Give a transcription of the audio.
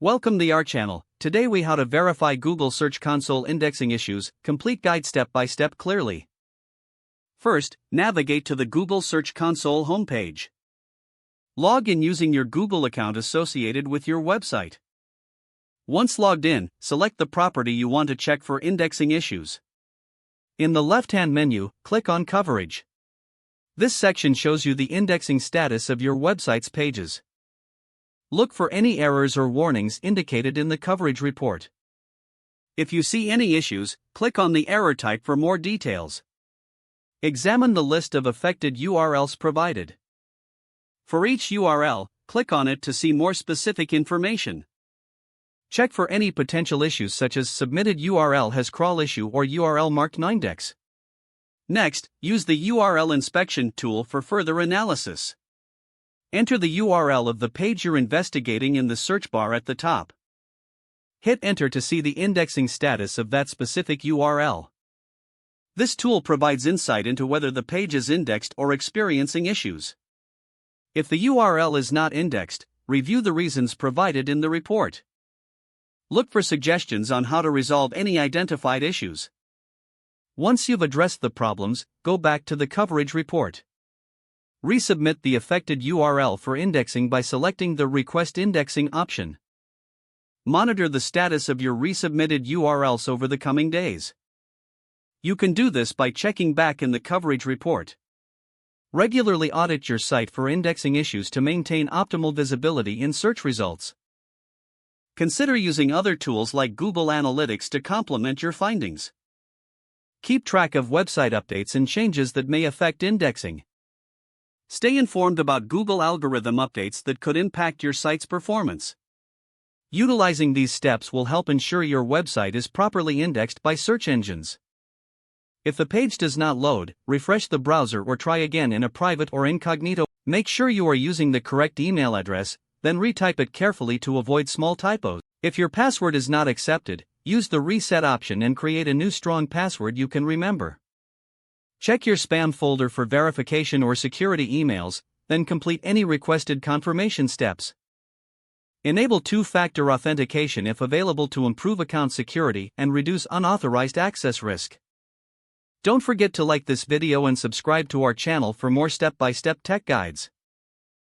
Welcome to our channel. Today we how to verify Google Search Console indexing issues, complete guide step by step clearly. First, navigate to the Google Search Console homepage. Log in using your Google account associated with your website. Once logged in, select the property you want to check for indexing issues. In the left-hand menu, click on Coverage. This section shows you the indexing status of your website's pages. Look for any errors or warnings indicated in the coverage report. If you see any issues, click on the error type for more details. Examine the list of affected URLs provided. For each URL, click on it to see more specific information. Check for any potential issues such as submitted URL has crawl issue or URL marked nindex. Next, use the URL inspection tool for further analysis. Enter the URL of the page you're investigating in the search bar at the top. Hit enter to see the indexing status of that specific URL. This tool provides insight into whether the page is indexed or experiencing issues. If the URL is not indexed, review the reasons provided in the report. Look for suggestions on how to resolve any identified issues. Once you've addressed the problems, go back to the coverage report. Resubmit the affected URL for indexing by selecting the Request Indexing option. Monitor the status of your resubmitted URLs over the coming days. You can do this by checking back in the coverage report. Regularly audit your site for indexing issues to maintain optimal visibility in search results. Consider using other tools like Google Analytics to complement your findings. Keep track of website updates and changes that may affect indexing. Stay informed about Google algorithm updates that could impact your site's performance. Utilizing these steps will help ensure your website is properly indexed by search engines. If the page does not load, refresh the browser or try again in a private or incognito. Make sure you are using the correct email address, then retype it carefully to avoid small typos. If your password is not accepted, use the reset option and create a new strong password you can remember. Check your spam folder for verification or security emails, then complete any requested confirmation steps. Enable two-factor authentication if available to improve account security and reduce unauthorized access risk. Don't forget to like this video and subscribe to our channel for more step-by-step tech guides.